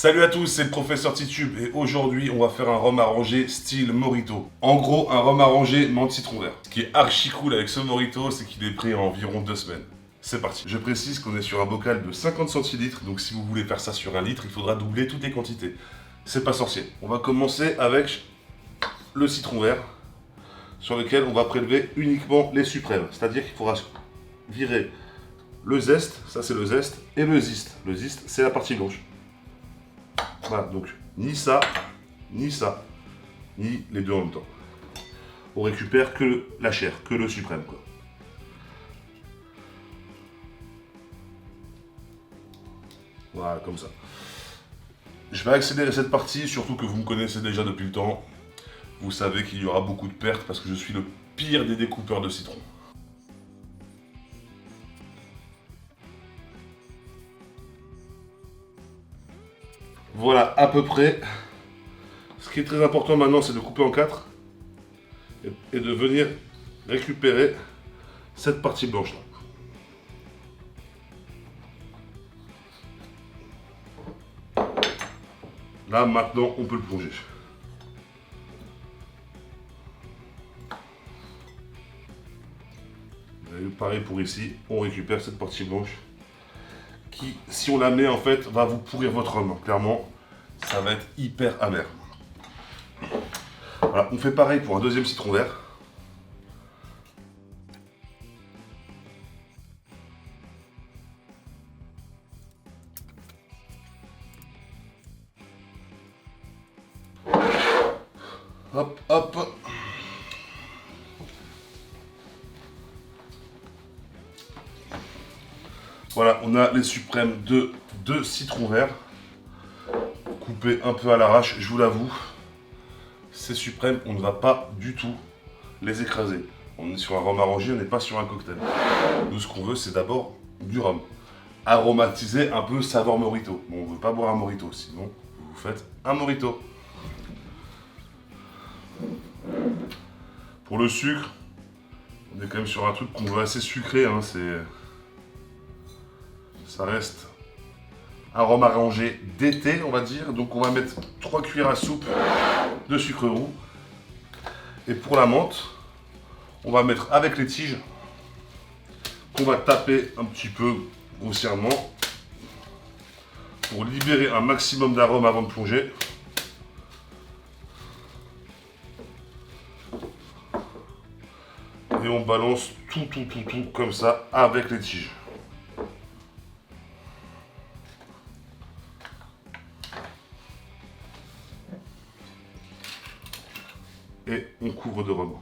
Salut à tous, c'est le professeur Titube et aujourd'hui on va faire un rhum arrangé style Morito. En gros, un rhum arrangé menthe citron vert. Ce qui est archi cool avec ce Morito, c'est qu'il est pris en environ 2 semaines. C'est parti. Je précise qu'on est sur un bocal de 50 centilitres, donc si vous voulez faire ça sur 1 litre, il faudra doubler toutes les quantités. C'est pas sorcier. On va commencer avec le citron vert, sur lequel on va prélever uniquement les suprêmes. C'est-à-dire qu'il faudra virer le zeste, ça c'est le zeste, et le zeste. Le zeste, c'est la partie blanche. Voilà, donc ni ça, ni ça, ni les deux en même temps. On récupère que la chair, que le suprême, quoi. Voilà, comme ça. Je vais accélérer cette partie, surtout que vous me connaissez déjà depuis le temps. Vous savez qu'il y aura beaucoup de pertes parce que je suis le pire des découpeurs de citron. Voilà, à peu près. Ce qui est très important maintenant, c'est de couper en 4 et de venir récupérer cette partie blanche là. Là, maintenant, on peut le plonger. Et pareil pour ici, on récupère cette partie blanche qui, si on la met, en fait, va vous pourrir votre rhum. Clairement, ça va être hyper amer. Voilà, on fait pareil pour un deuxième citron vert. Hop, hop. Voilà, on a les suprêmes de 2 citrons verts, coupés un peu à l'arrache, je vous l'avoue. Ces suprêmes, on ne va pas du tout les écraser. On est sur un rhum arrangé, on n'est pas sur un cocktail. Nous, ce qu'on veut, c'est d'abord du rhum. Aromatiser un peu saveur Morito. Bon, on ne veut pas boire un Morito, sinon vous faites un Morito. Pour le sucre, on est quand même sur un truc qu'on veut assez sucré, hein, ça reste un rhum arrangé d'été, on va dire. Donc on va mettre 3 cuillères à soupe de sucre roux. Et pour la menthe, on va mettre avec les tiges, qu'on va taper un petit peu grossièrement pour libérer un maximum d'arômes avant de plonger. Et on balance tout comme ça avec les tiges. Et on couvre de rhum.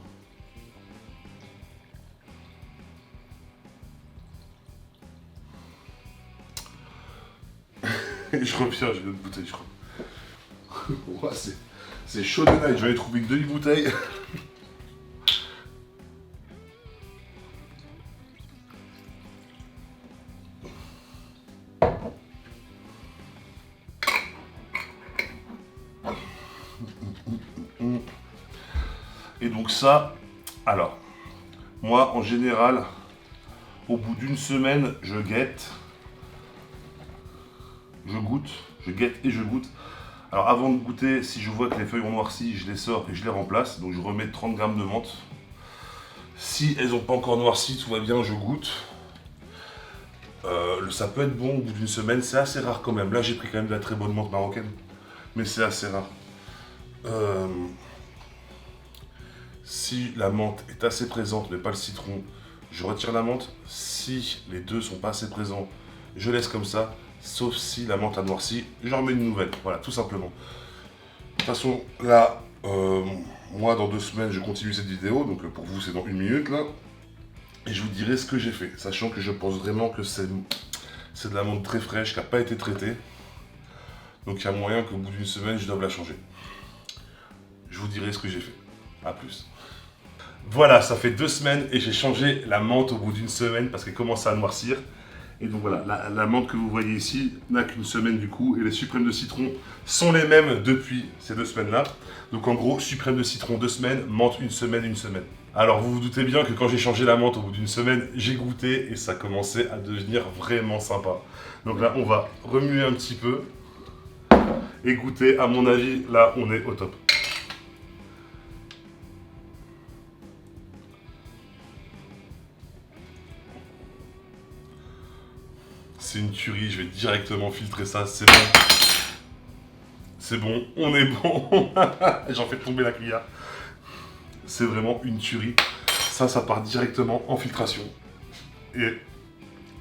Et je reviens, j'ai une autre bouteille, je crois. Ouais, c'est chaud de night, je vais aller trouver une demi-bouteille. Et donc ça, alors, moi en général, au bout d'une semaine, je guette, je goûte, je guette et je goûte. Alors avant de goûter, si je vois que les feuilles ont noirci, je les sors et je les remplace. Donc je remets 30 grammes de menthe. Si elles n'ont pas encore noirci, tout va bien, je goûte. Ça peut être bon au bout d'une semaine, c'est assez rare quand même. Là j'ai pris quand même de la très bonne menthe marocaine, mais c'est assez rare. Si la menthe est assez présente, mais pas le citron, je retire la menthe. Si les deux sont pas assez présents, je laisse comme ça. Sauf si la menthe a noirci, j'en remets une nouvelle. Voilà, tout simplement. De toute façon, là, moi, dans 2 semaines, je continue cette vidéo. Donc pour vous, c'est dans 1 minute, là. Et je vous dirai ce que j'ai fait. Sachant que je pense vraiment que c'est de la menthe très fraîche, qui n'a pas été traitée. Donc il y a moyen qu'au bout d'une semaine, je doive la changer. Je vous dirai ce que j'ai fait. A plus. Voilà, ça fait 2 semaines et j'ai changé la menthe au bout d'une semaine parce qu'elle commence à noircir. Et donc voilà, la menthe que vous voyez ici n'a qu'une semaine du coup. Et les suprêmes de citron sont les mêmes depuis ces 2 semaines-là. Donc en gros, suprême de citron 2 semaines, menthe 1 semaine, 1 semaine. Alors vous vous doutez bien que quand j'ai changé la menthe au bout d'une semaine, j'ai goûté et ça commençait à devenir vraiment sympa. Donc là, on va remuer un petit peu. Écoutez, à mon avis, là, on est au top. C'est une tuerie, je vais directement filtrer ça, c'est bon. C'est bon, on est bon. J'en fais tomber la cuillère. C'est vraiment une tuerie. Ça part directement en filtration. Et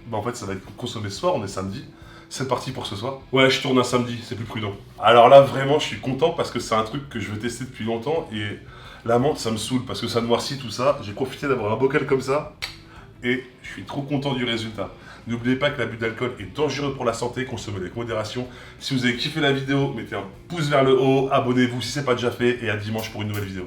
bah en fait, ça va être consommé ce soir, on est samedi. C'est parti pour ce soir. Ouais, je tourne un samedi, c'est plus prudent. Alors là, vraiment, je suis content parce que c'est un truc que je veux tester depuis longtemps. Et la menthe, ça me saoule parce que ça noircit tout ça. J'ai profité d'avoir un bocal comme ça. Et je suis trop content du résultat. N'oubliez pas que l'abus d'alcool est dangereux pour la santé, consommez avec modération. Si vous avez kiffé la vidéo, mettez un pouce vers le haut, abonnez-vous si ce n'est pas déjà fait et à dimanche pour une nouvelle vidéo.